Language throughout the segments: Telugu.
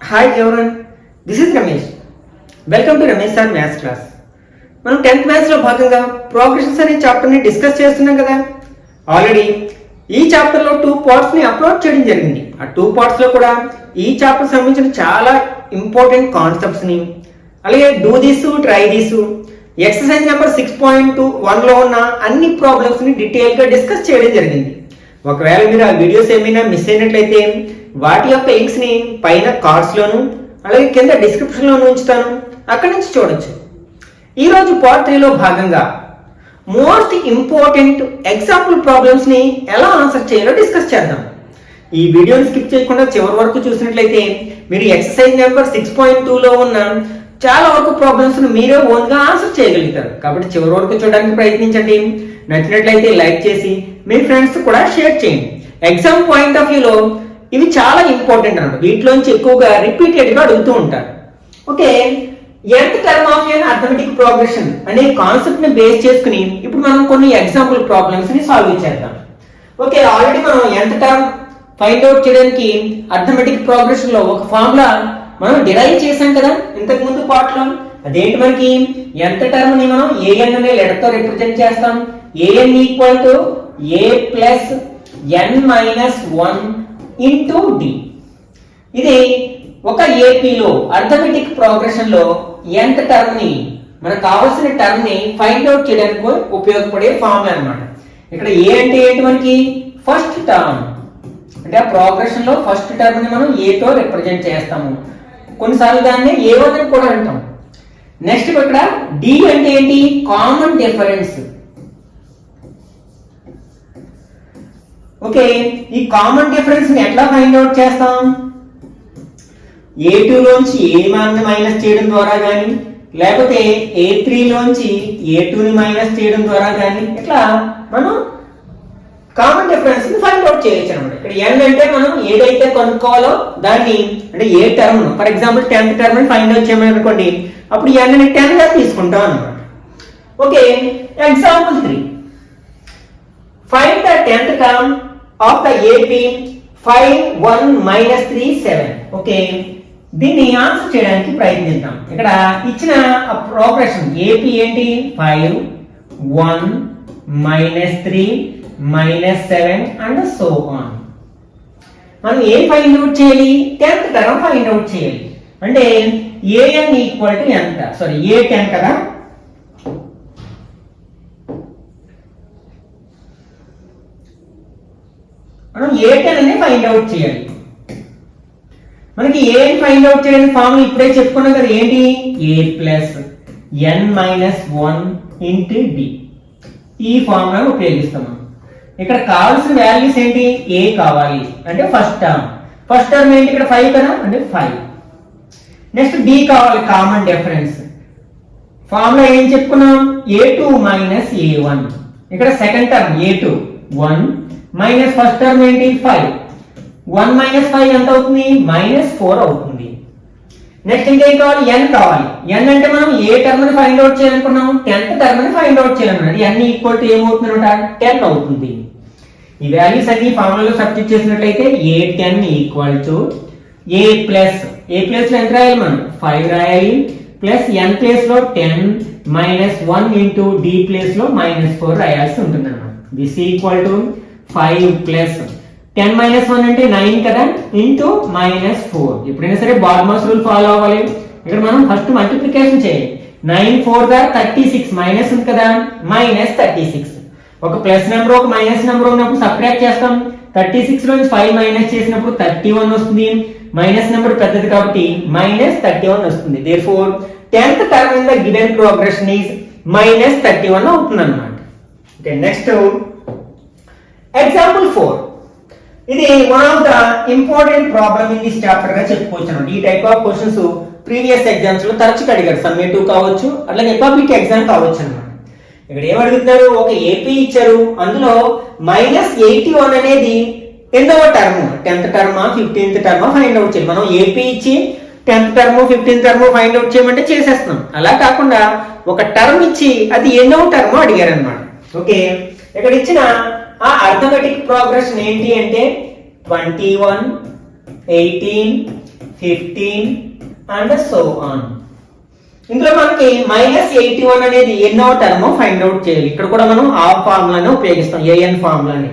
Hi everyone, this is Ramesh. Welcome to Ramesh sir maths class. మనం 10th మ్యాథ్స్లో భాగంగా ప్రోగ్రెషన్స్ అనే చాప్టర్ని డిస్కస్ చేస్తున్నాం కదా. ఆల్రెడీ ఈ చాప్టర్లో 2 పార్ట్స్ని అప్లోడ్ చేయడం జరిగింది. ఆ 2 పార్ట్స్లో కూడా ఈ చాప్టర్ సంబంధించిన చాలా ఇంపార్టెంట్ కాన్సెప్ట్స్ని, అలాగే do this, try this, exercise number 6.1లో ఉన్న అన్ని ప్రాబ్లమ్స్ని డీటెయిల్గా డిస్కస్ చేయడం జరిగింది. ఒకవేళ మీరు ఆ వీడియోస్ ఏమైనా మిస్ అయినట్లయితే వాటి యొక్క లింక్స్ని పైన కార్డ్స్లోను అలాగే కింద డిస్క్రిప్షన్లోను ఉంచుతాను, అక్కడి నుంచి చూడొచ్చు. ఈరోజు పార్ట్ 3లో భాగంగా మోస్ట్ ఇంపార్టెంట్ ఎగ్జాంపుల్ ప్రాబ్లమ్స్ని ఎలా ఆన్సర్ చేయాలో డిస్కస్ చేద్దాం. ఈ వీడియోని స్కిప్ చేయకుండా చివరి వరకు చూసినట్లయితే మీరు ఎక్సర్సైజ్ నెంబర్ 6.2లో ఉన్న చాలా వరకు ప్రాబ్లమ్స్ను మీరే ఓన్గా ఆన్సర్ చేయగలుగుతారు. కాబట్టి చివరి వరకు చూడడానికి ప్రయత్నించండి. నచ్చినట్లయితే లైక్ చేసి మీ ఫ్రెండ్స్ కూడా షేర్ చేయండి. ఎగ్జామ్ పాయింట్ ఆఫ్ వ్యూలో ఇవి చాలా ఇంపార్టెంట్ అన్నమాట. వీటిలోంచి ఎక్కువగా రిపీటెడ్గా అడుగుతూ ఉంటారు. Okay, nth term of N arithmetic progression అనే కాన్సెప్ట్ని బేస్ చేసుకుని ఇప్పుడు మనం కొన్ని ఎగ్జాంపుల్ ప్రాబ్లమ్స్ని సాల్వ్ చేద్దాం. ఓకే, ఆల్రెడీ మనం nth టర్మ్ ఫైండ్ అవుట్ చేయడానికి అర్థమెటిక్ ప్రోగ్రెషన్లో ఒక ఫార్ములా మనం డిరైవ్ చేసాం కదా ఇంతకు ముందు పార్ట్లో. అదేంటి, మనకి nth టర్మ్ ని మనం an అనే లెటర్ తో రిప్రజెంట్ చేస్తాం. an equal to a plus n minus 1 into d. ఇది ఒక ఏపీలో అర్థమెటిక్ ప్రోగ్రెషన్ లో nth టర్మ్ ని, మనకు కావాల్సిన టర్మ్ ని ఫైండ్ అవుట్ చేయడానికి ఉపయోగపడే ఫార్ములా అన్నమాట. ఇక్కడ ఏ అంటే ఏంటి, మనకి ఫస్ట్ టర్మ్ అంటే ఆ ప్రోగ్రెషన్ లో ఫస్ట్ టర్మ్ ని మనం a తో రిప్రజెంట్ చేస్తాము. కొన్నిసార్లు దాన్ని a1 అని కూడా అంటాం. నెక్స్ట్ ఇక్కడ d అంటే ఏంటి, కామన్ డిఫరెన్స్. ఓకే, ఈ కామన్ డిఫరెన్స్ ని ఎట్లా ఫైండ్ అవుట్ చేస్తాం? a2 లోంచి a1 ని మైనస్ చేయడం ద్వారా కానీ, లేకపోతే a3 లోంచి a2 ని మైనస్ చేయడం ద్వారా కానీ ఇట్లా మనం కామన్ డిఫరెన్స్ ని ఫైండ్ అవుట్ చేయొచ్చు అనమాట. ఇక్కడ n అంటే మనం ఏదైతే కనుక్కోవాలో దాన్ని, అంటే ఏ term, for example 10th term ని ఫైండ్ అవుట్ చేయమని అనుకోండి, అప్పుడు n ని 10 గా తీసుకుంటాం అనమాట. Okay, example 3, find the 10th term of the AP 5 1 minus 3 7. Okay, దీన్ని ఆన్సర్ చేయడానికి ప్రయత్నిద్దాం. ఇక్కడ ఇచ్చిన ప్రోగ్రెషన్ ఏపీ ఏంటి, 5 1 minus 3 minus 7 and so on. మనం ఏ ఫైండ్ అవుట్ చేయాలి, 10th టర్మ్ ఫైండ్ అవుట్ చేయాలి. అంటే an ఈక్వల్ టు ఎంత, సారీ a10 కదా. మనం a10 అని ఫైండ్ అవుట్ చేయాలి. మనకి a ఫైండ్ అవుట్ చేయడానికి ఫార్ములా ఇప్పుడే చెప్పుకున్నాం కదా, ఏంటి, a plus n minus 1 into d. ఈ ఫార్ములాను ఉపయోగిస్తాం. ఇక్కడ కావాల్సిన వాల్యూస్ ఏంటి, a కావాలి అంటే ఫస్ట్ టర్మ్ ఏంటి, ఇక్కడ 5 కదా అంటే 5. నెక్స్ట్ d కావాలి, కామన్ డిఫరెన్స్. ఫార్ములా ఏం చెప్పుకున్నాం, a2 మైనస్ a1. ఇక్కడ second term a2 1 minus first term ఏంటి 5. 1 మైనస్ 5 ఎంత అవుతుంది, మైనస్ 4 అవుతుంది. నెక్స్ట్ ఇంకేం కావాలి, n కావాలి. n అంటే మనం ఏ టర్మ్ ని ఫైండ్ అవుట్ చేయాలనుకున్నాం, 10th టర్మ్ ని ఫైండ్ అవుట్ చేయాలన్నమాట. n ఈక్వల్ టు ఏమవుతుందన్నమాట, 10 అవుతుంది. ఈ వాల్యూస్ అన్ని ఫార్ములాలో సబ్స్టిట్యూట్ చేసినట్లయితే a10 equal to a plus లో ఎంత రాయాలి, మనం 5 రాయాలి, ప్లస్ n ప్లేస్ లో 10 మైనస్ 1 ఇంటూ d ప్లేస్ లో మైనస్ 4 రాయాల్సి ఉంటుంది అన్నమాట. This equal to 5 plus 10 minus 1 అంటే 9 కదా, ఇంటూ మైనస్ 4. ఎప్పుడైనా సరే బార్మస్ రూల్ ఫాలో అవ్వాలి. ఇక్కడ మనం ఫస్ట్ మల్టిప్లికేషన్ చేయాలి. 9 4 దా 36, మైనస్ ఉంది కదా, మైనస్ 36. ఒక ప్లస్ నెంబర్ ఒక మైనస్ నెంబర్ ఉన్నప్పుడు సబ్ట్రాక్ట్ చేస్తాం. 36 లోంచి 5 మైనస్ చేసినప్పుడు 31 వస్తుంది. మైనస్ నెంబర్ పెద్దది కాబట్టి మైనస్ 31 వస్తుంది. Therefore 10th term in the given progression is minus 31 అవుతుంది అన్నమాట. Okay, next example 4. ఇది one of the important problem in this chapter గా చెప్పుకోవచ్చు అన్నమాట. ఈ type of questions previous exams లో తరచుగా అడిగారు. సమ్మేటివ్ కావచ్చు, అట్లాగే పబ్లిక్ ఎగ్జామ్ కావచ్చు అన్నమాట. ఇక్కడ ఏమడుగుతున్నారు, ఒక ఏపీ ఇచ్చారు, అందులో మైనస్ 81 అనేది ఎన్నవ term, 10th term 15th term find out చేయాలి. మనం ఏపీ ఇచ్చి 10th term 15th term find out చేయమంటే చేసేస్తున్నాం. అలా కాకుండా ఒక టర్మ్ ఇచ్చి అది ఎన్నో టర్మ్ అడిగారు అనమాట. ఓకే, ఇక్కడ ఇచ్చిన ఆ అర్థమెటిక్ ప్రోగ్రెషన్ ఏంటి అంటే 21 18 15 అండ్ సో ఆన్. ఇందులో మనకి -81 అనేది ఎన్నో టర్మ్ ఫైండ్ అవుట్ చేయాలి. ఇక్కడ కూడా మనం ఆ ఫార్ములానే ఉపయోగిస్తాం, ఏఎన్ ఫార్ములాని.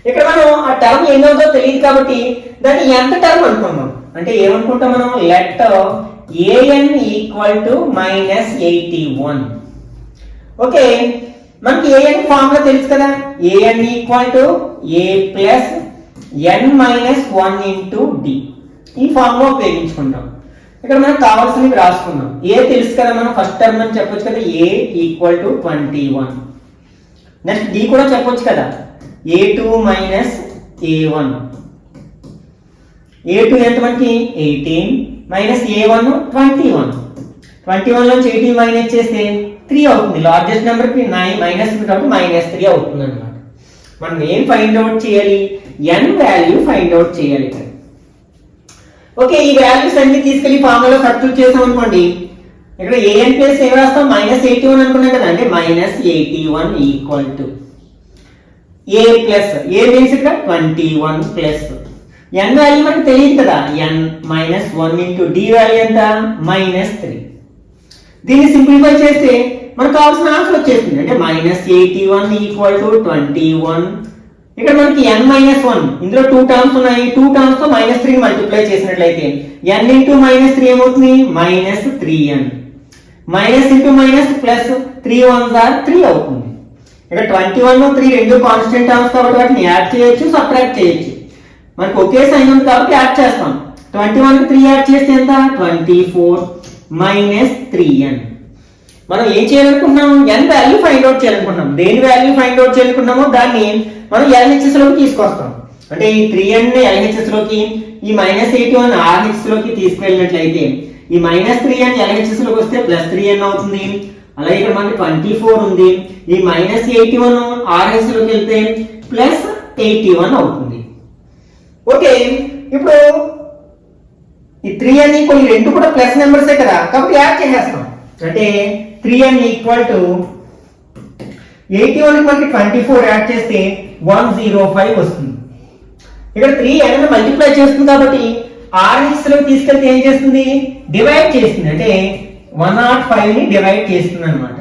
ఇక్కడ మనం ఆ టర్మ్ ఎన్నోదో తెలియదు కాబట్టి దాన్ని ఎంత టర్మ్ అనుకున్నాం అంటే ఏమనుకుంటాం మనం, let a n equal to -81. Okay, మనకి ఏఎన్ ఫార్ములా తెలుసు కదా, a n equal to a plus n minus 1 into d. ఈ ఫార్ములా ఉపయోగించుకుంటాం. ఇక్కడ మనకు కావాల్సినవి రాసుకుందాం. ఏ తెలుసు కదా, మనం ఫస్ట్ టర్మ్ అని చెప్పొచ్చు కదా, ఏ ఈక్వల్ టు 21. నెక్స్ట్ డి కూడా చెప్పొచ్చు కదా, a2 మైనస్ a1. a2 ఎంత మనకి 18 మైనస్ a1 21. 21 నుంచి 18 మైనస్ చేస్తే 3 అవుతుంది. లార్జెస్ట్ నెంబర్ కి మైనస్ కాబట్టి -3 అవుతుంది అన్నమాట. మనం ఏం ఫైండ్ అవుట్ చేయాలి, n వాల్యూ ఫైండ్ అవుట్ చేయాలి ఇక్కడ. ఓకే, ఈ వాల్యూస్ అన్ని తీసుకెళ్లి ఫార్ములా సబ్స్టిట్యూట్ చేసాం అనుకోండి, ఇక్కడ an ప్లస్ ఏం రాస్తాం, -81 అనుకున్నాం కదా, అంటే -81 equal to a plus A means ఇక్కడ 21 ప్లస్ n వాల్యూ మనకు తెలియదు కదా, n -1 ఇంటూ d వాల్యూ ఎంత, -3. దీన్ని సింప్లిఫై చేస్తే మనకు కావాల్సిన ఆన్సర్ వచ్చేస్తుంది. అంటే -81 ఈక్వల్ టు 21. ఇక్కడ మనకి n-1, ఇందులో 2 టర్మ్స్ ఉన్నాయి. 2 టర్మ్స్ తో -3 మల్టిప్లై చేసినట్లయితే n ఇంటూ -3 ఏమవుతుంది, -3n. Minus into minus plus 3 1s are 3 అవుతుంది. ఇక్కడ 21 3 రెండు కాన్స్టెంట్ టర్మ్స్ కాబట్టి వాటిని యాడ్ చేయొచ్చు, సబ్ట్రాక్ట్ చేయొచ్చు. మనకు ఒకే సైన్ ఉంది కాబట్టి యాడ్ చేస్తాం. 21 కి 3 యాడ్ చేస్తే ఎంత, 24 మైనస్ 3n. మనం ఏం చేయాలనుకుంటున్నాం, n వాల్యూ ఫైండ్ అవుట్ చేయాలనుకుంటున్నాం. దేని వాల్యూ ఫైండ్ అవుట్ చేయాలనుకుంటున్నామో దాన్ని మనం LHS లోకి తీసుకొస్తాం. అంటే ఈ 3n ని LHS లోకి, ఈ -81 RHS లోకి తీసుకెళ్ళినట్లయితే ఈ -3n LHS లోకి వస్తే +3n అవుతుంది. అలాగే ఇక్కడ మనకి 24 ఉంది. ఈ -81 RHS లోకి వెళ్తే +81 అవుతుంది. ఓకే, ఇప్పుడు ఈ 3n ఈ రెండు కూడా ప్లస్ నెంబర్సే కదా, కాబట్టి యాడ్ చేసేస్తాం. అంటే 3n ఈక్వల్ టు 81 కి మనకి 24 యాడ్ చేస్తే 105 వస్తుంది. ఇక్కడ 3n మల్టిప్లై చేస్తుంది కాబట్టి RHS లోకి తీసుకెళ్తే ఏం చేస్తుంది, డివైడ్ చేస్తుంది. అంటే 105 ని డివైడ్ చేస్తుంది అనమాట.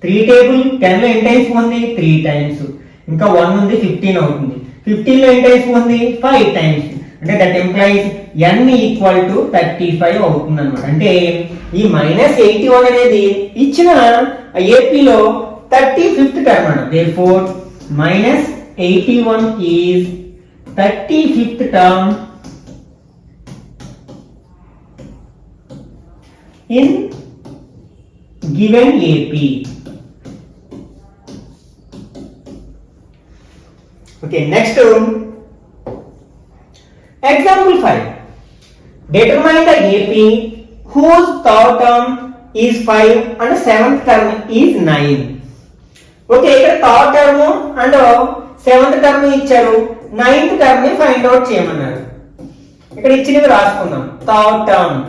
3 టేబుల్ 10 లో ఎన్ని టైమ్స్ ఉంది, 3 టైమ్స్. ఇంకా 1 ఉంది, 15 అవుతుంది. 15 లో ఎన్ని టైమ్స్ ఉంది, 5 టైమ్స్. అంటే that employees n equal to 35 అవుతుంది అనమాట. అంటే ఈ -81 అనేది ఇచ్చిన ఏపీలో 35th టర్మ్ అన్నమాట. therefore -81 is 35th term in given AP. Okay, next example 5. Determine the AP whose third term is 5 and seventh term is 9. Okay, ఇక్కడ third term and seventh term ఇచ్చారు, నైన్త్ టర్మ్ ని ఫైండ్ అవుట్ చేయమన్నారు. ఇక్కడ ఇచ్చినవి రాసుకుందాం. థర్డ్ టర్మ్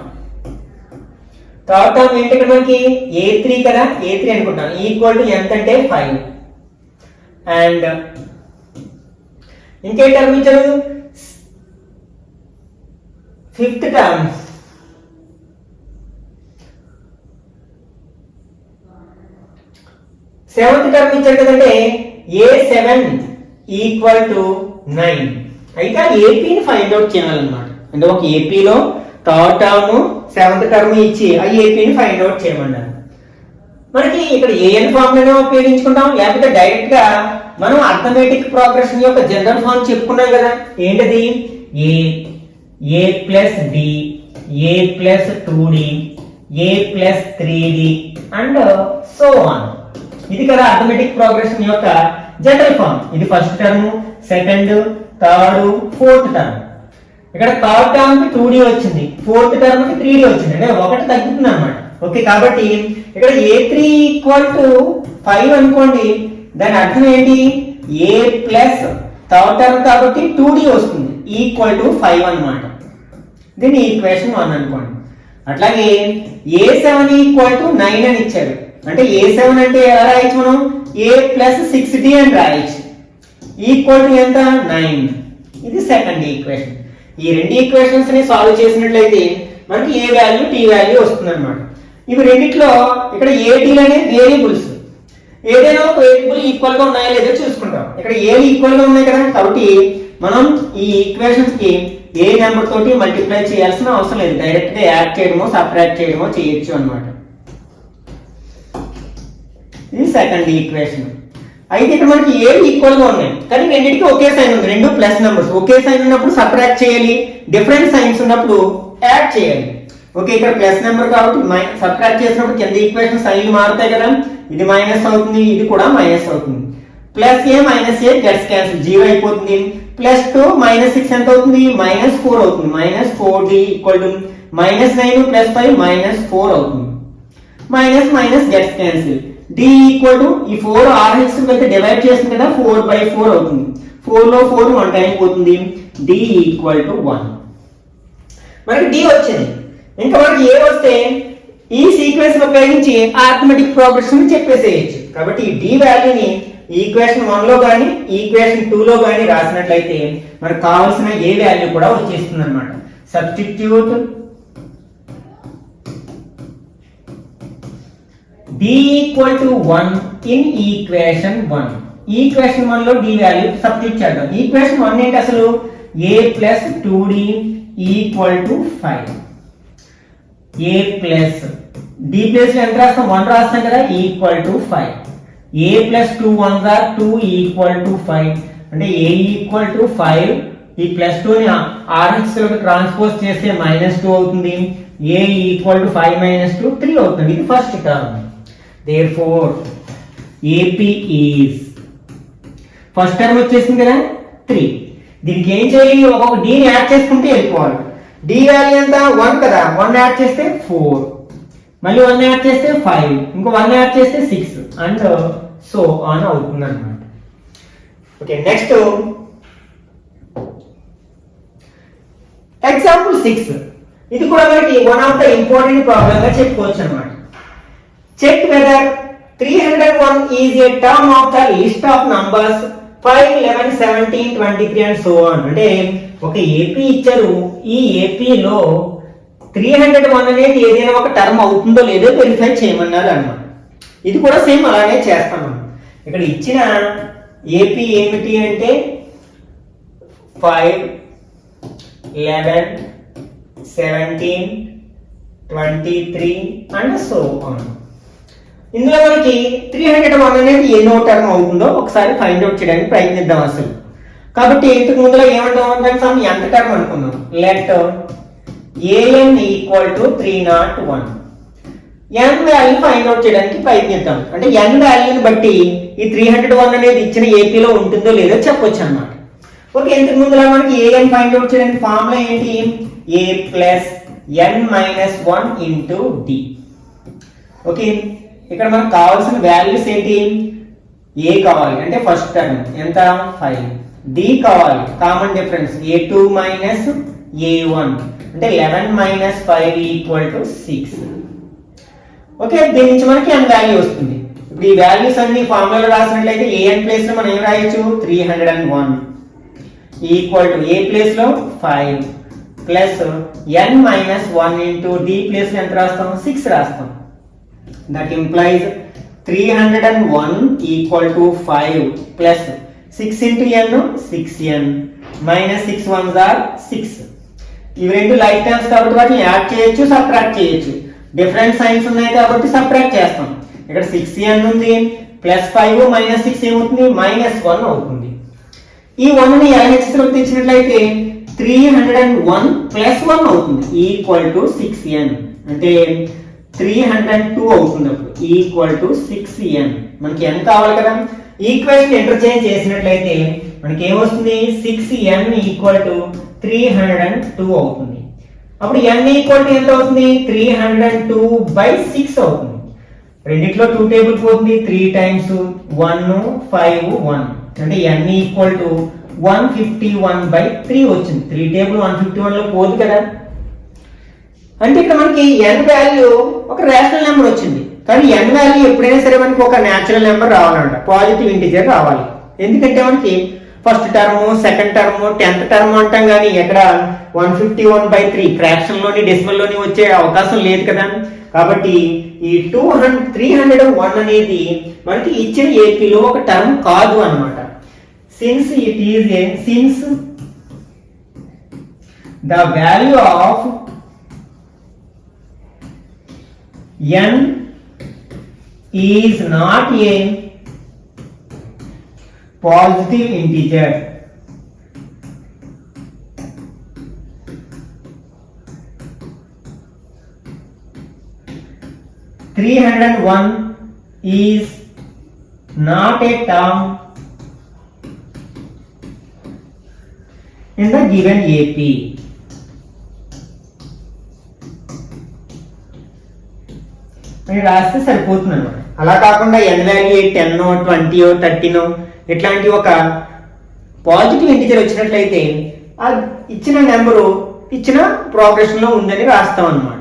ఏంటి, ఇక్కడ మనకి A3 కదా, A3 అనుకుంటాం. ఈక్వల్ టు ఎంత అంటే 5. అండ్ ఇంకే టర్మ్ ఇచ్చారు, ఫిఫ్త్ టర్మ్ సెవెంత్ టర్మ్ ఇచ్చారు కదంటే A7 ఈక్వల్ టు 9. అయితే ఏపీని ఫైండ్ అవుట్ చేయాలన్నమాట. అంటే ఒక ఏపీలో థర్డ్ టర్మ్ సెవెంత్ టర్మ్ ఇచ్చి ఆ ఏపీని ఫైండ్ అవుట్ చేయమన్నారు. మనకి ఇక్కడ ఏఎన్ ఫార్ములానే ఉపయోగించుకుంటాం, లేకపోతే డైరెక్ట్ గా మనం అర్థమెటిక్ ప్రోగ్రెషన్ యొక్క జనరల్ ఫార్మ్ చెప్పుకున్నాం కదా. ఏంటది, a plus d, a plus 2d, a plus 3d and so on. ఇది కదా అర్థమెటిక్ ప్రోగ్రెషన్ యొక్క జనరల్ ఫార్మ్. ఇది first term, second, third, fourth term. ఇక్కడ థర్డ్ టర్మ్ కి 2d వచ్చింది, ఫోర్త్ టర్మ్ కి 3d వచ్చింది, అంటే ఒకటి తగ్గుతుంది అనమాట. ఓకే, కాబట్టి ఇక్కడ A3 ఈక్వల్ టు 5 అనుకోండి, దాని అర్థం ఏంటి, a ప్లస్ థర్డ్ టర్మ్ కాబట్టి 2d వస్తుంది, ఈక్వల్ టు 5 అన్నమాట. దీన్ని ఈక్వేషన్ 1 అనుకోండి. అట్లాగే A7 ఈక్వల్ టు 9 అని ఇచ్చారు. అంటే A7 అంటే ఎలా రాయొచ్చు మనం, a ప్లస్ 6d అని రాయొచ్చు, ఈక్వల్ టు ఎంత 9. ఇది సెకండ్ ఈక్వేషన్. ఈ రెండు ఈక్వేషన్స్ ని సాల్వ్ చేసినట్లయితే మనకి ఏ వాల్యూ టీ వాల్యూ వస్తుంది అనమాట. ఇవి రెండిట్లో ఇక్కడ ఏ టీలు అనేది వేరియబుల్స్, ఏదైనా ఒక వేరియబుల్ ఈక్వల్ గా ఉన్నాయో లేదో చూసుకుంటాం. ఇక్కడ ఏలు ఈక్వల్ గా ఉన్నాయి కదా, కాబట్టి మనం ఈ ఈక్వేషన్స్ కి ఏ నెంబర్ తోటి మల్టిప్లై చేయాల్సిన అవసరం లేదు, డైరెక్ట్ గా యాడ్ చేయడమో సబ్ట్రాక్ట్ చేయడమో చేయొచ్చు అన్నమాట. ఇది సెకండ్ ఈక్వేషన్. అయితే ఇక్కడ మనకి ఏ ఈక్వల్ గా ఉన్నాయి కానీ రెండింటికి ఒకే సైన్ ఉంది, రెండు ప్లస్ నెంబర్స్. ఒకే సైన్ ఉన్నప్పుడు సబ్ట్రాక్ట్ చేయాలి, డిఫరెంట్ సైన్స్ ఉన్నప్పుడు యాడ్ చేయాలి. ఓకే, ఇక్కడ ప్లస్ నెంబర్ కాబట్టి సబ్ట్రాక్ట్ చేసినప్పుడు కింద ఈక్వేషన్ సైన్లు మారుతాయి కదా, ఇది మైనస్ అవుతుంది, ఇది కూడా మైనస్ అవుతుంది. ప్లస్ ఏ మైనస్ ఏ గెట్స్ క్యాన్సిల్, 0 అయిపోతుంది. ప్లస్ 2 మైనస్ 6 ఎంత అవుతుంది, -4 అవుతుంది. -4d ఈక్వల్ టు -9 ప్లస్ 5 -4 అవుతుంది. Minus minus gets cancel, d equal to ఈ 4 RHS అయితే డివైడ్ చేస్తుంది కదా, 4/4 అవుతుంది. 4 లో 4 1 టైం పోతుంది. d equal to 1. మనకి d వచ్చింది. ఇంకా మనకి ఏ వస్తే ఈ సీక్వెన్స్ ఉపయోగించి ఆర్థమెటిక్ ప్రోగ్రెషన్ చెప్పేసేయచ్చు. కాబట్టి ఈ d వాల్యూని ఈక్వేషన్ 1 లో గానీ ఈక్వేషన్ 2 లో గానీ రాసినట్లయితే మనకు కావాల్సిన ఏ వాల్యూ కూడా వచ్చేస్తుంది అనమాట. Substitute d equal to 1 in equation 1. Equation 1 లో d వాల్యూ సబ్స్టిట్యూట్ చేద్దాం. ఈక్వేషన్ 1 ఏంటి అసలు, a plus 2d equal to 5. a plus d plus ఎంత రాస్తాం, 1 రాస్తాం కదా, equal to 5. a plus 2 1s are 2 equal to 5. అంటే a ఈక్వల్ టు 5. ఈ ప్లస్ 2 ని RHS లోకి ట్రాన్స్పోజ్ చేస్తే -2 అవుతుంది. a ఈక్వల్ టు 5 - 2 3 అవుతుంది. ఇది first term. therefore AP is first term వచ్చేసింది కదా 3. దీనికి ఏం చేయాలి, ఒక్కొక్క d ని యాడ్ చేసుకుంటే వెళ్ళిపోవాలి. d వాల్యూ ఎంత, 1 కదా, 1 యాడ్ చేస్తే 4, మళ్ళీ 1 యాడ్ చేస్తే 5, ఇంకో 1 యాడ్ చేస్తే 6 అండ్ సో ఆన్ అవుతుంది అన్నమాట. Okay, next example 6. ఇది కూడా మనకి one of the important problem గా చెప్పుకోవచ్చు అన్నమాట. Check whether 301 is a term of the list of numbers 5, 11, 17, 23 and so on. అంటే ఒక ఏపీ ఇచ్చారు, ఈ ఏపీలో 301 అనేది ఏదైనా ఒక టర్మ్ అవుతుందో లేదో వెరిఫై చేయమన్నారు అన్నమాట. ఇది కూడా సేమ్ అలానే చేస్తాం. ఇక్కడ ఇచ్చిన ఏపీ ఏమిటి అంటే 5, 11, 17, 23 అండ్ సో ఆన్. ఇందులో మనకి 301 అనేది ఎన్నో టర్మ్ అవుతుందో ఒకసారి ఫైండ్ అవుట్ చేయడానికి ప్రయత్నిద్దాం అసలు. కాబట్టి ఇంతకు ముందులో ఏమంటాం, ఎంత టర్మ్ అనుకుందాం. Let an equal to 301. n value find out చేయడానికి ప్రయత్నిద్దాం. అంటే n వాల్యూని బట్టి ఈ 301 అనేది ఇచ్చిన ఏపీలో ఉంటుందో లేదో చెప్పొచ్చు అన్నమాట. ఓకే, ఇంతకు ముందులో మనకి an ఫైండ్ అవుట్ చేయడానికి ఫార్ములా ఏంటి, a plus n minus 1 into d. Okay, ఇక్కడ మనకు కావాల్సిన వాల్యూస్ ఏంటి, a కావాలి అంటే ఫస్ట్ టర్మ్ ఎంత 5, d కావాలి common difference a2 minus a1 అంటే 11 మైనస్ 5 ఈక్వల్ టు 6. ఓకే, దీని నుంచి మనకి n వాల్యూ వస్తుంది. ఇప్పుడు ఈ వాల్యూస్ అన్ని ఫార్ములాలో రాసినట్లయితే an ప్లేస్ లో మనం ఏం రాయొచ్చు, 301 ఈక్వల్ టు a ప్లేస్ లో 5 plus n minus 1 into d place లో ఎంత రాస్తాం, 6 రాస్తాం. That implies 301 equal to 5 plus 6 into n 6n minus 6 1s are 6. ఇవి రెండు లైక్ టర్మ్స్ కాబట్టి వాటిని యాడ్ చేయొచ్చు, సబ్ట్రాక్ట్ చేయొచ్చు. డిఫరెంట్ సైన్స్ ఉన్నాయి కాబట్టి సబ్ట్రాక్ట్ చేస్తాం. ఇక్కడ 6n ఉంది, ప్లస్ 5 మైనస్ 6 ఏమవుతుంది, -1 అవుతుంది. ఈ 1 ని LHS లోకి తెచ్చినట్లయితే 301 ప్లస్ 1 అవుతుంది ఈక్వల్ టు 6n అంటే 302 అవుతుంది. అప్పుడు ఈక్వల్ టు 6n. మనకి n కావాలి కదా, ఈక్వేషన్ ఇంటర్చేంజ్ చేసినట్లయితే మనకి ఏమొస్తుంది, 6n ఈక్వల్ టు 302 అవుతుంది. అప్పుడు n ఈక్వల్ టు ఎంత అవుతుంది, 302/6 అవుతుంది. రెండిట్లో 2 టేబుల్ పోతుంది, 3 టైమ్స్ 1 5 1 అంటే n ఈక్వల్ టు 151/3 వచ్చింది. 3 టేబుల్ 151 లో పోదు కదా. అంటే ఇక్కడ మనకి n వాల్యూ ఒక రేషనల్ నెంబర్ వచ్చింది. కానీ n వాల్యూ ఎప్పుడైనా సరే మనకి ఒక న్యాచురల్ నెంబర్ రావాలంట, పాజిటివ్ ఇంటిజర్ రావాలి. ఎందుకంటే మనకి first term, second term, 10th term అంటాం, కానీ ఎక్కడ 151/3 ఫ్రాక్షన్ లోని డెసిమల్ లోని వచ్చే అవకాశం లేదు కదా. కాబట్టి ఈ 301 అనేది మనకి ఇచ్చిన ఏపీలో ఒక టర్మ్ కాదు అన్నమాట. Since the value of n is not a positive integer, (301) is not a term in the given AP. మీరు రాస్తే సరిపోతుంది అన్నమాట. అలా కాకుండా n వాల్యూ 10, 20, 13 ఇట్లాంటి ఒక పాజిటివ్ ఇంటిజర్ వచ్చినట్లయితే ఆ ఇచ్చిన నెంబరు ఇచ్చిన ప్రోగ్రెషన్ లో ఉందని రాస్తాం అన్నమాట.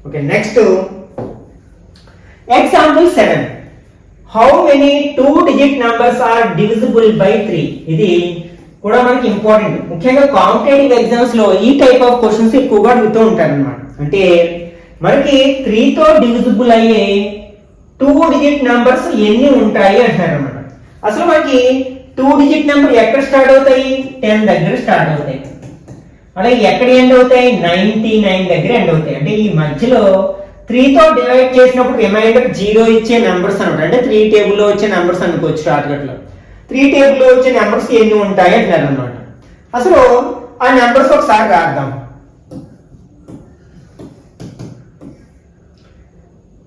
Okay, next example 7. How many 2-digit numbers are divisible by 3? ఇది కూడా మనకి ఇంపార్టెంట్. ముఖ్యంగా కాంపిటేటివ్ ఎగ్జామ్స్ లో ఈ టైప్ ఆఫ్ క్వశ్చన్స్ ఎక్కువగా అడుగుతూ ఉంటారు అన్నమాట. అంటే మనకి 3 తో డివిజిబుల్ అయ్యే 2-digit numbers ఎన్ని ఉంటాయి అంటారు అన్నమాట. అసలు మనకి 2-digit నెంబర్ ఎక్కడ స్టార్ట్ అవుతాయి? 10 దగ్గర స్టార్ట్ అవుతాయి. అలాగే ఎక్కడ ఎండ్ అవుతాయి? 99 దగ్గర ఎండ్ అవుతాయి. అంటే ఈ మధ్యలో 3 తో డివైడ్ చేసినప్పుడు రిమైండర్ 0 ఇచ్చే నెంబర్స్ అనమాట. అంటే 3 టేబుల్లో వచ్చే నెంబర్స్ అనుకోవచ్చు. షార్ట్కట్ లో 3 టేబుల్లో వచ్చే నెంబర్స్ ఎన్ని ఉంటాయి అంటారు అనమాట. అసలు ఆ నెంబర్స్ ఒకసారి రాద్దాం.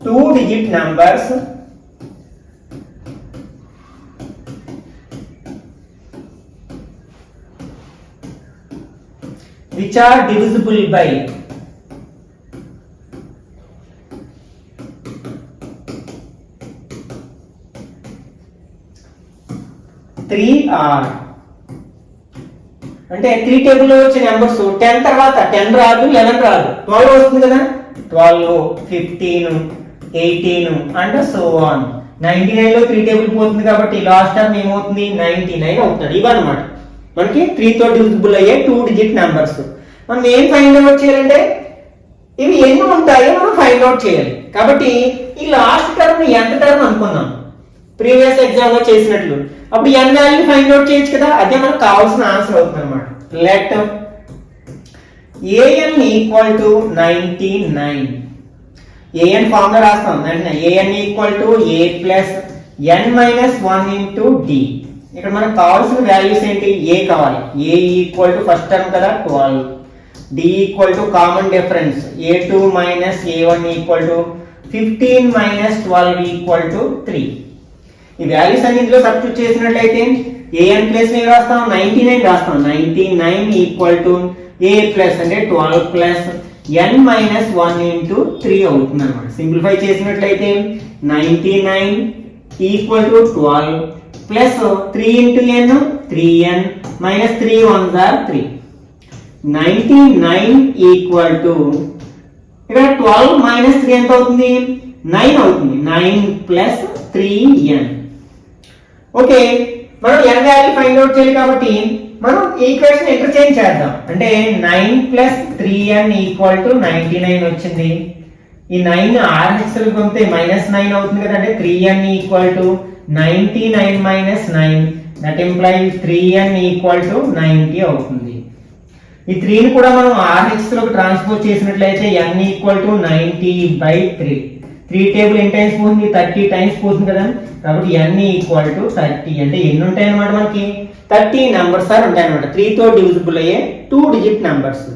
2-digit numbers which are divisible by 3 are, అంటే 3 టేబుల్లో వచ్చే నెంబర్స్ 10 తర్వాత 10 రాదు, 11 రాదు, 12 వస్తుంది కదా. 12, 15, 18 అండ్ సో ఆన్. 99 లో 3 టేబుల్ పోతుంది కాబట్టి లాస్ట్ టర్మ్ ఏమవుతుంది? 99 అవుతుంది. ఇవన్నమాట మనకి 3 తో డివిజిబుల్ అయ్యే 2-digit నెంబర్స్. మనం ఏం ఫైండ్ అవుట్ చేయాలంటే ఇవి ఎన్ని ఉంటాయో మనం ఫైండ్ అవుట్ చేయాలి. కాబట్టి ఈ లాస్ట్ టర్మ్ ఎంత టర్మ్ అనుకున్నాం ప్రీవియస్ ఎగ్జామ్ లో చేసినట్లు. అప్పుడు n వాల్యూ ఫైండ్ అవుట్ చేయొచ్చు కదా. అదే మనకు కావాల్సిన ఆన్సర్ అవుతుంది అనమాట. Let an equal to 99. an formula రాస్తాం వెంటనే. an equal to a plus n minus 1 into d. ఇక్కడ మనకు కావాల్సిన వాల్యూస్ ఏంటి? a కావాలి. a equal to first term కదా 12. d equal to common difference a2 minus a1 equal to 15 minus 12 equal to 3. ఈ వాల్యూస్ అన్నింటిలో సబ్స్టిట్యూట్ చేసినట్లయితే an ప్లస్ ఏం రాస్తాం? 99 రాస్తాం. 99 ఈక్వల్ టు a ప్లస్ అంటే 12 ప్లస్ n మైనస్ 1 ఇంటూ 3 అవుతుంది అనమాట. సింప్లిఫై చేసినట్లయితే 99 equal to 12 plus 3 into n 3n minus 3 1s are 3. 99 equal to ఇక్కడ 12 మైనస్ 3 ఎంత అవుతుంది? 9 అవుతుంది. 9 ప్లస్ 3n. ఓకే, మనం n వాల్యూ ఫైండ్ అవుట్ చేయాలి కాబట్టి మనం ఈక్వేషన్ ఇంటర్చేంజ్ చేద్దాం. అంటే 9 ప్లస్ 3n ఈక్వల్ టు 99 వచ్చింది. ఈ 9 RHS కి పంపితే -9 అవుతుంది కదా. అంటే 3n equal to 99 minus 9. That implies 3n equal to 90 అవుతుంది. ఈ 3 ని కూడా మనం RHS లోకి ట్రాన్స్పోజ్ చేసినట్లయితే n ఈక్వల్ టు 90/3. 3 టేబుల్ ఎన్ని టైమ్స్ పోతుంది? 30 టైమ్స్ పోతుంది కదా. కాబట్టి n ఈక్వల్ టు 30. అంటే ఎన్ని ఉంటాయి అన్నమాట? మనకి 30 నెంబర్స్ ఉంటాయి అన్నమాట. 3 తో డివిజిబుల్ అయ్యే 2-digit నెంబర్స్.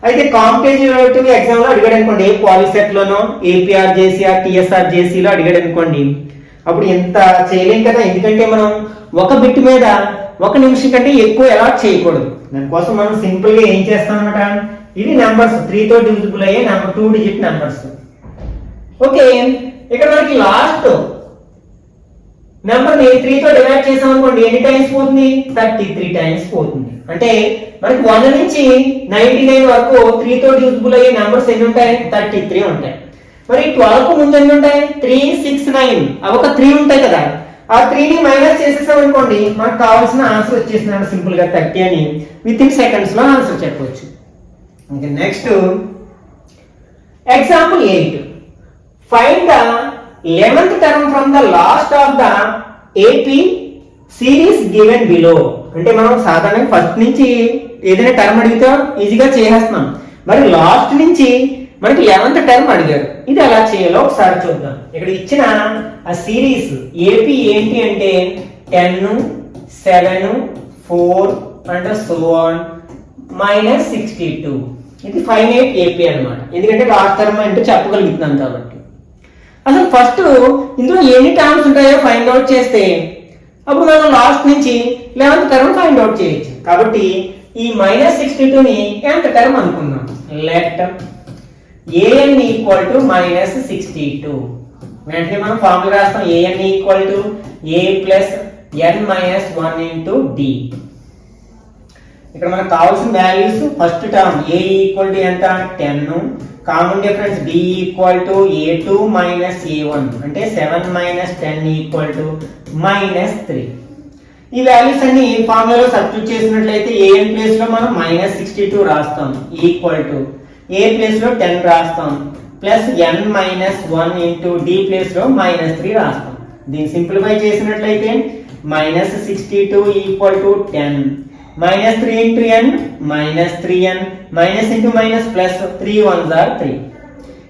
అయితే కాంపిటేటివ్ ఎగ్జామ్ లో అడిగాడు అనుకోండి, పాలిసెట్ లోనో APRJC TSRJC లో అడిగాడు అనుకోండి, అప్పుడు ఎంత చేయలేం కదా. ఎందుకంటే మనం ఒక బిట్ మీద 1 నిమిషం కంటే ఎక్కువ అలాట్ చేయకూడదు. దానికోసం మనం సింపుల్ గా ఏం చేస్తాం అన్నమాట, ఇవి నెంబర్స్ 3 తో డివిజిబుల్ అయ్యే 2-digit నెంబర్స్. ఓకే, ఇక్కడ మనకి లాస్ట్ నెంబర్ ని 3 తో డివైడ్ చేసాం అనుకోండి, ఎన్ని టైమ్స్ పోతుంది? 33 టైమ్స్ పోతుంది. అంటే మనకి 1 నుంచి 99 వరకు 3 తో డివిజిబుల్ అయ్యే నెంబర్స్ ఎన్ని ఉంటాయి? 33 ఉంటాయి. మరి 12 కు ముందు ఎన్ని ఉంటాయి? 3, 6, 9 అవొక 3 ఉంటాయి కదా. ఆ 3ని మైనస్ చేసేసాం అనుకోండి, మనకు కావాల్సిన ఆన్సర్ వచ్చేసింది సింపుల్ గా 30 అని విత్ ఇన్ సెకండ్స్ లో ఆన్సర్ చెప్పవచ్చు. ఇంకా next example 8. Find the 11th term from the last of the AP series given below. అంటే మనం సాధారణంగా ఫస్ట్ నుంచి ఏదైనా టర్మ్ అడిగితే ఈజీగా చేసేస్తున్నాం, మరి లాస్ట్ నుంచి మనకి 11th టర్మ్ అడిగారు, ఇది ఎలా చేయాలో ఒకసారి చూద్దాం. ఇక్కడ ఇచ్చిన ఆ సిరీస్ ఏపీ ఏంటి అంటే 10, 7, 4 అంటే సో ఆన్ -62. ఇది ఫైనైట్ ఏపీ అన్నమాట, ఎందుకంటే లాస్ట్ టర్మ్ అంటే చెప్పగలుగుతున్నాం కాబట్టి. అసలు ఫస్ట్ ఇందులో ఎన్ని టర్మ్స్ ఉంటాయో ఫైండ్ అవుట్ చేస్తే అప్పుడు మనం లాస్ట్ నుంచి 11th టర్మ్ ఫైండ్ అవుట్ చేయొచ్చు. కాబట్టి ఈ -62ని nth టర్మ్ అనుకుందాం. Let an equal to -62. వెంటనే మనం ఫార్ములా రాస్తాం. an equal to a plus n minus 1 into d. ఇక్కడ మనకు కావాల్సిన values first term a equal to ఎంత 10, common difference d equal to a2 minus a1 అంటే 7 మైనస్ 10 ఈక్వల్ టు -3. ఈ వాల్యూస్ అన్ని ఫార్ములాలో సబ్స్టిట్యూట్ చేసినట్లయితే an ప్లేస్ లో మనం -62 రాస్తాం ఈక్వల్ టు a ప్లేస్ లో 10 రాస్తాం plus n minus 1 into d place లో -3 రాస్తాం. దీన్ని సింప్లిఫై చేసినట్లయితే -62 equal to 10 -3 into n -3n minus into minus plus 3 1s are 3.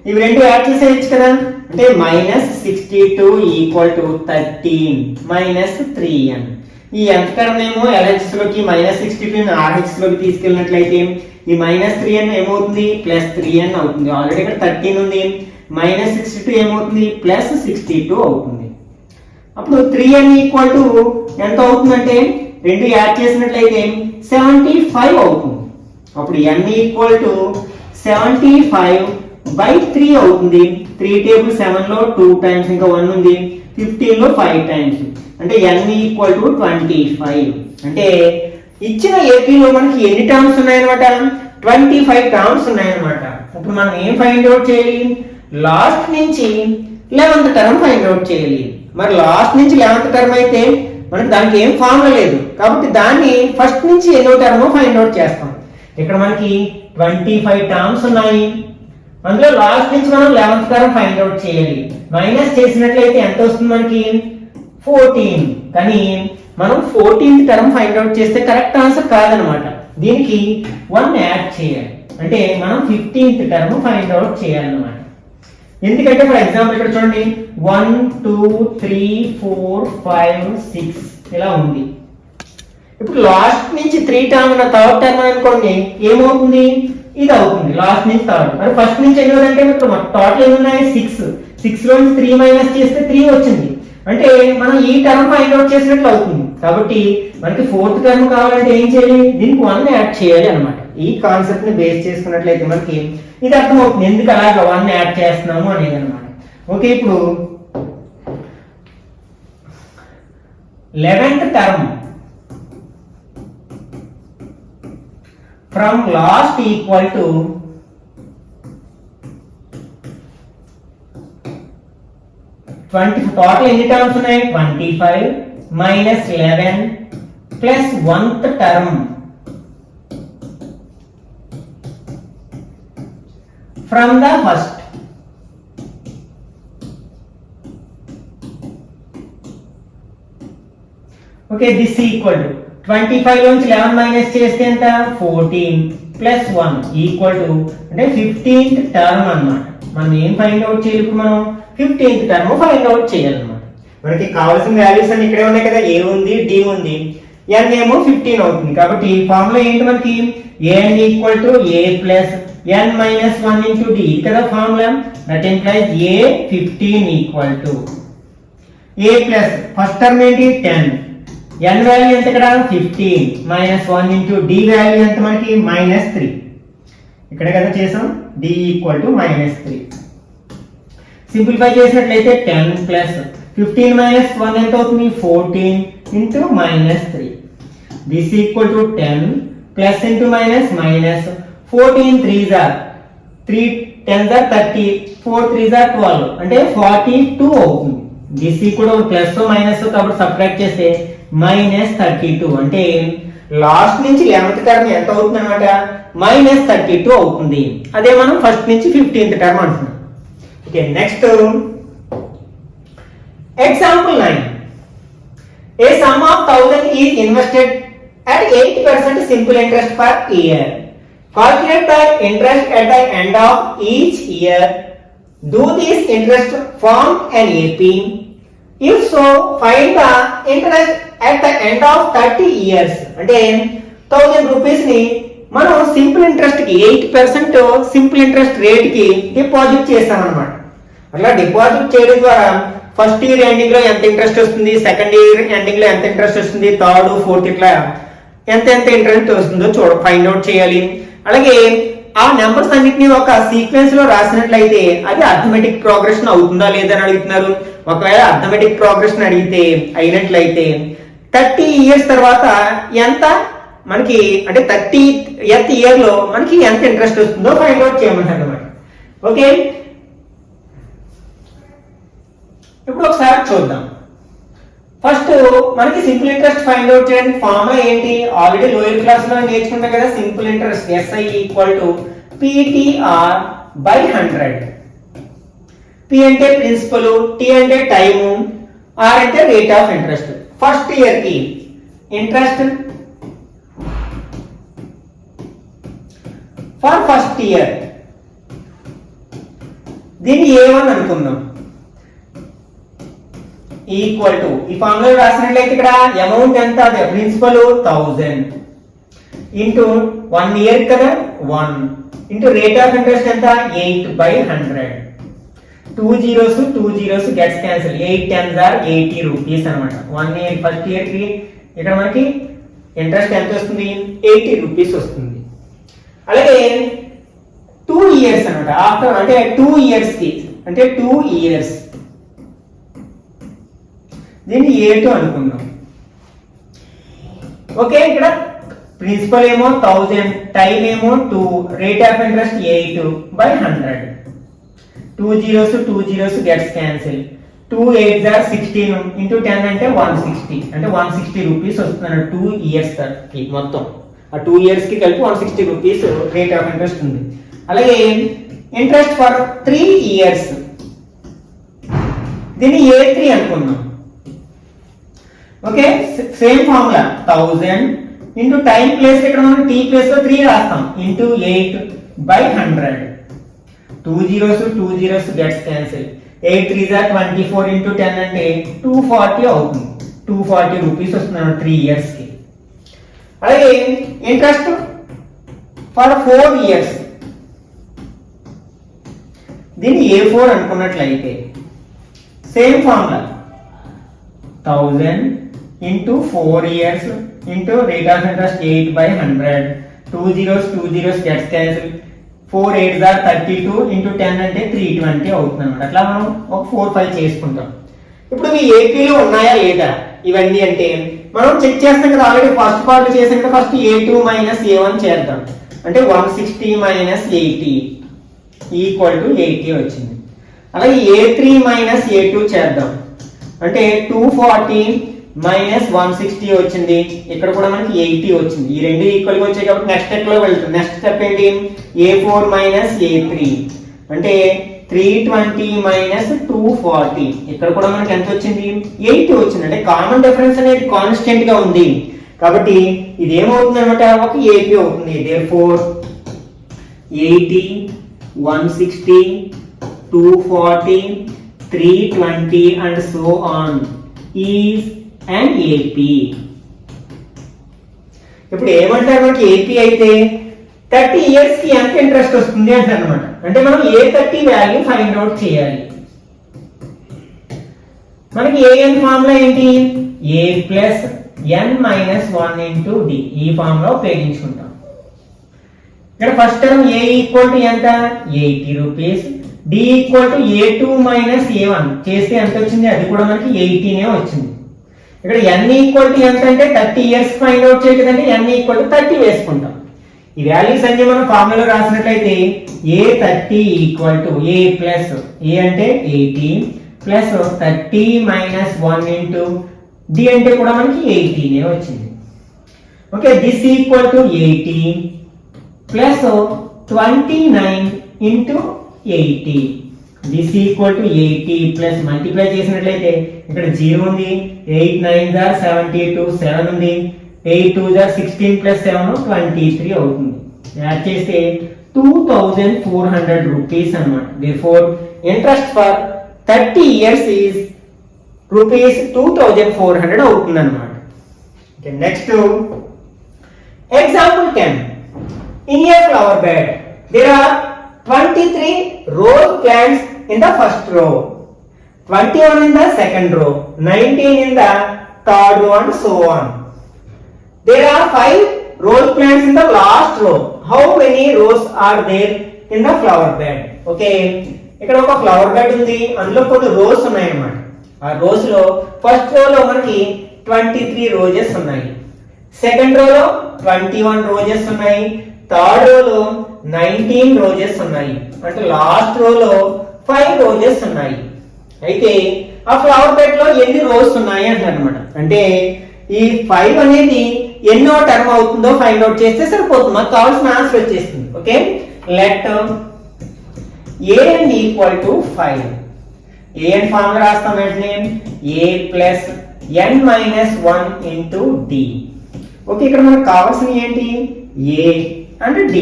ఇవి రెండు యాడ్ చేసేయచ్చు కదా, అంటే -62 ఈక్వల్ టు 13 -3n. ఈ nth టర్మ్ ఏమో LHS లోకి -62 RH లోకి తీసుకెళ్ళినట్లయితే ఈ -3n ఏమవుతుంది +3n అవుతుంది. ఆల్రెడీ ఇక్కడ 13 ఉంది, -62 ఏమవుతుంది +62 అవుతుంది. అప్పుడు 3n ఈక్వల్ టు ఎంత అవుతుందంటే రెండు యాడ్ చేసినట్లయితే 75 అవుతుంది. అప్పుడు n ఈక్వల్ టు 75/3 అవుతుంది. 3 టేబుల్ 7 లో 2 టైమ్స్ ఇంకా 1 ఉంది, 15 లో 5 టైమ్స్ అంటే n ఈక్వల్ టు 25. అంటే ఇచ్చిన ఏపీలో మనకి ఎన్ని టర్మ్స్ ఉన్నాయన్నమాట 25 టర్మ్స్ ఉన్నాయన్నమాట. ఇప్పుడు మనం ఏం ఫైండ్ అవుట్ చేయాలి, లాస్ట్ నుంచి 11th టర్మ్ ఫైండ్ అవుట్ చేయాలి. మరి లాస్ట్ నుంచి 11th టర్మ్ అయితే మనకి దానికి ఏం ఫార్ములా లేదు, కాబట్టి దాన్ని ఫస్ట్ నుంచి ఎన్నో టర్మ్ ఫైండ్ అవుట్ చేస్తాం. ఇక్కడ మనకి 25 టర్మ్స్ ఉన్నాయి, అందులో లాస్ట్ నుంచి మనం 11th టర్మ్ ఫైండ్ అవుట్ చేయాలి. మైనస్ చేసినట్లయితే ఎంత వస్తుంది మనకి 14. కానీ మనం 14th టర్మ్ ఫైండ్ అవుట్ చేస్తే కరెక్ట్ ఆన్సర్ కాదనమాట, దీనికి 1 యాడ్ చేయాలి. అంటే మనం 15th టర్మ్ ఫైండ్ అవుట్ చేయాలన్నమాట. ఎందుకంటే ఫర్ ఎగ్జాంపుల్ ఇక్కడ చూడండి 1 2 3 4 5 6 ఇలా ఉంది. ఇప్పుడు లాస్ట్ నుంచి 3 టర్మ్ ఉన్న థర్డ్ టర్మ్ అనుకోండి ఏమవుతుంది, ఇది అవుతుంది లాస్ట్ నుంచి థర్డ్. మరి ఫస్ట్ నుంచి ఎన్ని అంటే ఇక్కడ టోటల్ ఎన్ని ఉన్నాయి 6 లో 3 మైనస్ చేస్తే 3 వచ్చింది, అంటే మనం ఈ టర్మ్ ఫైండ్ అవుట్ చేసినట్లు అవుతుంది. కాబట్టి మనకి 4th టర్మ్ కావాలంటే ఏం చేయాలి, దీనికి 1 యాడ్ చేయాలి అనమాట. ఈ కాన్సెప్ట్ ని బేస్ చేసుకున్నట్లయితే మనకి ఇది అర్థమవుతుంది ఎందుకు అలాగా 1 యాడ్ చేస్తున్నాము అనేది అనమాట. ఓకే, ఇప్పుడు 11th term from last equal to total ఎన్ని టర్మ్స్ ఉన్నాయి 25 minus 11 plus 1th term from the first. Okay, this equal to 25 నుంచి 11 మైనస్ చేస్తే ఎంత 14 ప్లస్ 1 ఈక్వల్ టు అంటే 15th టర్మ్ అన్నమాట. మనం ఏం ఫైండ్ అవుట్ చేయాలి, ఇప్పుడు మనం 15th టర్మ్ ఫైండ్ అవుట్ చేయాలన్నమాట. మనకి కావాల్సిన వాల్యూస్ అన్ని ఇక్కడే ఉన్నాయి కదా, a ఉంది d ఉంది, n ఏమో 15 అవుతుంది. కాబట్టి ఫార్ములా ఏంటి మనకి an equal to a plus n minus 1 into d కదా formula. That implies a 15 equal to a plus first term ఏంటి 10, n వాల్యూ ఎంత ఇక్కడ 15 మైనస్ 1 ఇంటూ d వాల్యూ ఎంత మనకి -3. ఇక్కడ కదా చేసాం d ఈక్వల్ టు -3. సింప్లిఫై చేసినట్లయితే 10 ప్లస్ 15 మైనస్ 1 ఎంత అవుతుంది 14 into -3. This equal to 10 plus into minus minus 14 3s are 3 10s are 30 4 3s are 12 అంటే 42 అవుతుంది. దిస్ కూడా ప్లస్ మైనస్ కాబట్టి సబ్ట్రాక్ట్ చేస్తే -32 అంటే లాస్ట్ నుంచి 11th టర్మ్ ఎంత అవుతుంది అనమాట -32 అవుతుంది. అదే మనం ఫస్ట్ నుంచి 15th టర్మ్ అంటున్నాం. Okay, next example 9. A sum of 1000 is invested at 8% simple interest per year. Calculate the interest at the end of each year. Do this interest form an AP? If so, find the interest at the end of 30 years. అంటే 1000 రూపీస్ ని మనం సింపుల్ ఇంట్రెస్ట్ కి 8% సింపుల్ ఇంట్రెస్ట్ రేట్ కి డిపాజిట్ చేస్తాం అన్నమాట. అట్లా డిపాజిట్ చేయడం ద్వారా ఫస్ట్ ఇయర్ ఎండింగ్ లో ఎంత ఇంట్రెస్ట్ వస్తుంది, సెకండ్ ఇయర్ ఎండింగ్ లో ఎంత ఇంట్రెస్ట్ వస్తుంది, థర్డ్ ఫోర్త్ ఇట్లా ఎంత ఇంట్రెస్ట్ వస్తుందో ఫైండ్ అవుట్ చేయాలి. అలాగే ఆ నెంబర్స్ అన్నిటిని ఒక సీక్వెన్స్ లో రాసినట్లయితే అది అర్థమెటిక్ ప్రోగ్రెషన్ అవుతుందా లేదా అని అడుగుతున్నారు. ఒకవేళ అర్థమెటిక్ ప్రోగ్రెషన్ అడిగితే అయినట్లయితే 30 ఇయర్స్ తర్వాత ఎంత మనకి అంటే 30th ఇయర్ లో మనకి ఎంత ఇంట్రెస్ట్ వస్తుందో ఫైండ్ అవుట్ చేయమంటారు అన్నమాట. ఓకే, ఇప్పుడు ఒకసారి చూద్దాం. ఫస్ట్ మనకి సింపుల్ ఇంట్రెస్ట్ ఫైండ్ అవుట్ చేయడానికి ఫార్ములా ఏంటి, ఆల్రెడీ లోయర్ క్లాస్ లో నేర్చుకుంటాం కదా. Simple interest SI = PTR by 100. P అంటే ప్రిన్సిపల్, T అంటే టైము, R అంటే rate of interest. First year కి ఇంట్రెస్ట్ ఫర్ ఫస్ట్ ఇయర్ దీన్ని A1 అనుకుందాం. ఈక్వల్ టు ఈ ఫార్ములా రాసినట్లయితే ఇక్కడ అమౌంట్ ఎంత, అదే ప్రిన్సిపల్ 1000 ఇంటూ 1 ఇయర్ కదా 1 ఇంటూ రేట్ ఆఫ్ ఇంట్రెస్ట్ ఎంత 8/100. 2 zeros gets cancel. 8 10s are 80 rupees అనమాట. 1 ఇయర్ ఫస్ట్ ఇయర్ కి ఇక్కడ మనకి ఇంట్రెస్ట్ ఎంత వస్తుంది 80 రూపీస్ వస్తుంది. అలాగే 2 ఇయర్స్ అనమాట. ఆఫ్టర్ అంటే 2 ఇయర్స్ కి అంటే 2 ఇయర్స్ దీన్ని A2 అనుకుందాం. ఓకే, ఇక్కడ ప్రిన్సిపల్ ఏమో 1000, టైం ఏమో 2, rate of interest 8/100. 2 zeros gets cancel. 2 8s are 16 into 10 అంటే 160 అంటే 160 రూపీస్ వస్తుంది 2 ఇయర్స్ కి. మొత్తం ఆ 2 ఇయర్స్ కి కలిపి 160 రూపీస్ రేట్ ఆఫ్ ఇంట్రెస్ట్ ఉంది. అలాగే ఇంట్రెస్ట్ ఫర్ 3 ఇయర్స్ దీన్ని A3 అనుకుందాం. Okay, same formula 1000 into time place ఇక్కడ మనం T ప్లేస్ లో 3 రాస్తాం into 8/100. 2 zeros gets cancel. 8 3s are 24 into 10 అంటే 240 అవుతుంది. 240 రూపీస్ వస్తుంది 3 ఇయర్స్ కి. అలాగే ఇంట్రెస్ట్ ఫర్ 4 ఇయర్స్ దీన్ని A4 అనుకున్నట్లయితే same formula 1000 into 4 years into rate of interest 8/100. 2 zeros gets cancel. 4 8s are 32 into 10 అంటే 320 అవుతుంది అనమాట. అట్లా మనం ఒక 4 5 చేసుకుంటాం. ఇప్పుడు మీ ఏపీలో ఉన్నాయా లేదా ఇవన్నీ అంటే మనం చెక్ చేస్తాం కదా. ఆల్రెడీ ఫస్ట్ పార్ట్ చేసాం కదా. ఫస్ట్ A2 - A1 చేద్దాం. అంటే 160 - 80 = 80 వచ్చింది. అలాగే A3 - A2 చేద్దాం. అంటే 240 - 160 వచ్చింది. ఇక్కడ కూడా మనకి 80 వచ్చింది. ఈ రెండు ఈక్వల్ గా వచ్చాయి కాబట్టి నెక్స్ట్ స్టెప్ లో వెళ్తాం. నెక్స్ట్ స్టెప్ ఏంటి A4 - A3 అంటే 320 - 240. ఇక్కడ కూడా మనకి ఎంత వచ్చింది 80 వచ్చింది. అంటే కామన్ డిఫరెన్స్ అనేది కాన్స్టెంట్ గా ఉంది కాబట్టి ఇది ఏమవుతుంది అనమాట ఒక AP అవుతుంది. therefore 80 160 240 320 and so on is an AP. ఇప్పుడు ఏమంటారు మనకి AP అయితే 30 ఇయర్స్ కి ఎంత ఇంట్రెస్ట్ వస్తుంది అంటారు అనమాట. అంటే మనం A30 వాల్యూ ఫైండ్ అవుట్ చేయాలి. మనకి AN ఫార్ములా ఏంటి A plus n minus 1 into D. ఈ ఫార్ములా ఉపయోగించుకుంటాం. ఇక్కడ first term A equal to ఎంత 80 rupees. D equal to A2 minus A1 చేస్తే ఎంత వచ్చింది అది కూడా మనకి 80 వచ్చింది. ఇక్కడ n ఈక్వల్ టు ఎంత అంటే 30 ఇయర్స్ ఫైండ్ అవుట్ చేయాలి కదండి. n ఈక్వల్ టు 30 వేసుకుంటాం. ఈ వాల్యూస్ అన్ని మనం ఫార్ములా రాసినట్లయితే A30 equal to A plus A అంటే 80 ప్లస్ 30 మైనస్ 1 ఇంటూ డి అంటే కూడా మనకి 18 వచ్చింది. Okay, this equal to 80 plus 29 into 80. This equal to 80 plus multiply చేసినట్లయితే ఇక్కడ 0 ఉంది, 8 9 దా 72, 7 ఉంది, 8 2 దా 16 ప్లస్ 7 23 అవుతుంది. యాడ్ చేస్తే 2400 రూపీస్ అన్నమాట. therefore interest for 30 years is rupees 2400 అవుతుంది అన్నమాట. Okay, next example 10. In a flower bed there are 23 rose plants in the first row, 21 in the second row, 19 in the third row and so on. There are 5 rose plants in the last row. How many rows are there in the flower bed? Okay, ఇక్కడ ఒక ఫ్లవర్ బెడ్ ఉంది, అందులో కొన్ని రోస్ ఉన్నాయి అన్నమాట. ఆ రోస్ లో ఫస్ట్ రో లో మనకి 23 రోజెస్ ఉన్నాయి, సెకండ్ రో లో 21 రోజెస్ ఉన్నాయి, థర్డ్ రో లో 19 రోజెస్ ఉన్నాయి, అంటే లాస్ట్ రో లో 5 రోజెస్ ఉన్నాయి. అయితే ఆ ఫ్లవర్ బెడ్ లో ఎన్ని రోస్ ఉన్నాయి అంటారనమాట. అంటే ఈ 5 అనేది ఎన్నో టర్మ్ అవుతుందో ఫైండ్ అవుట్ చేస్తే సరిపోతుంది, మనకు కావాల్సిన ఆన్సర్ వచ్చేస్తుంది. Okay, let an equal to 5. an formula రాస్తాం వెంటనే a plus n minus 1 into d. Okay, ఇక్కడ మనకు కావాల్సిన ఏంటి, a అండ్ d.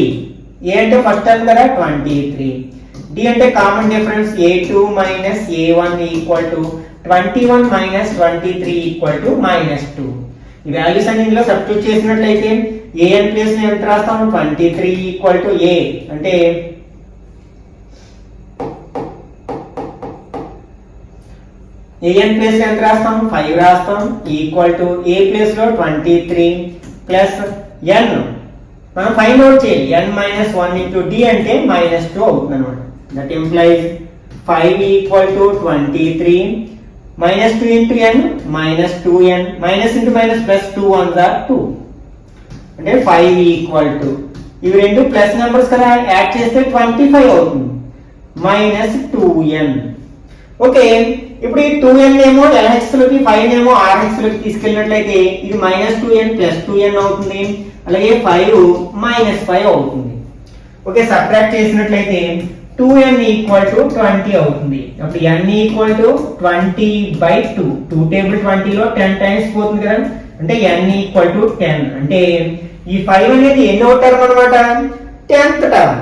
a అంటే ఫస్ట్ టర్మ్ కదా 23, d అంటే common difference a2 minus a1 equal to 21 minus 23 equal to -2. ఈ వాల్యూస్ అన్ని ఇందులో సబ్స్టిట్యూట్ చేసినట్లయితే an ప్లేస్ లో ఎంత రాస్తాం, 23 ఈక్వల్ టు a అంటే an ప్లేస్ లో ఎంత రాస్తాం, 5 రాస్తాం, ఈక్వల్ టు a ప్లేస్ లో 23 ప్లస్ n మనం ఫైండ్ అవుట్ చేయాలి. n మైనస్ 1 ఇంటూ d అంటే -2 అవుతుంది అనమాట. That implies 5 equal to 23 -2 into n -2n, minus into minus plus 2 1 or 2 అంటే 5 ఈక్వల్ టు ఇవి రెండు ప్లస్ నెంబర్స్ కదా, యాడ్ చేస్తే 25 అవుతుంది -2n. ఓకే, ఇప్పుడు ఈ 2n ఏమో LHS లోకి 5 ఏమో RHS లోకి తీసుకెళ్ళినట్లయితే ఇది -2n ప్లస్ 2n అవుతుంది, అలాగే 5 -5 అవుతుంది. ఓకే, సబ్ట్రాక్ట్ చేసినట్లయితే 2n ఈక్వల్ టు 20 అవుతుంది. అప్పుడు n ఈక్వల్ టు 20/2. 2 టేబుల్ 20 లో 10 టైమ్స్ పోతుంది కదా, అంటే n ఈక్వల్ టు 10. అంటే ఈ 5 అనేది ఎన్నో టర్మ్ అనమాట, 10th టర్మ్.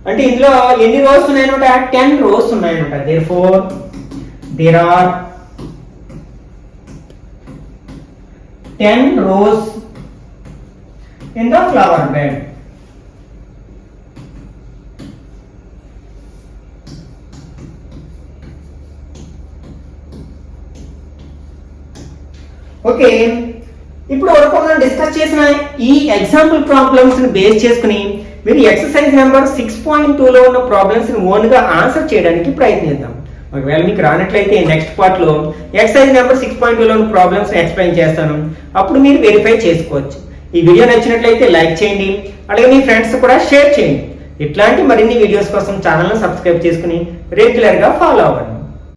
అంటే ఇందులో ఎన్ని రోస్ ఉన్నాయన్నమాట, 10 రోస్ ఉన్నాయన్నమాట. therefore there are 10 rows in the flower bed. Okay, ఇప్పుడు వరకు మనం డిస్కస్ చేసిన ఈ ఎగ్జాంపుల్ ప్రాబ్లమ్స్ ని బేస్ చేసుకుని మీరు ఎక్సర్సైజ్ నెంబర్ 6.2 లో ఉన్న ప్రాబ్లమ్స్ ని ఓన్ గా ఆన్సర్ చేయడానికి ప్రయత్నిద్దాం. ఒకవేళ మీకు రానట్లయితే నెక్స్ట్ పార్ట్ లో ఎక్సర్సైజ్ నెంబర్ 6.2 లో ప్రాబ్లమ్స్ ఎక్స్ప్లెయిన్ చేస్తాను, అప్పుడు మీరు వెరిఫై చేసుకోవచ్చు. ఈ వీడియో నచ్చినట్లయితే లైక్ చేయండి, అలాగే మీ ఫ్రెండ్స్ కూడా షేర్ చేయండి. ఇట్లాంటి మరిన్ని వీడియోస్ కోసం ఛానల్ ను సబ్స్క్రైబ్ చేసుకుని రెగ్యులర్ గా ఫాలో అవ్వండి.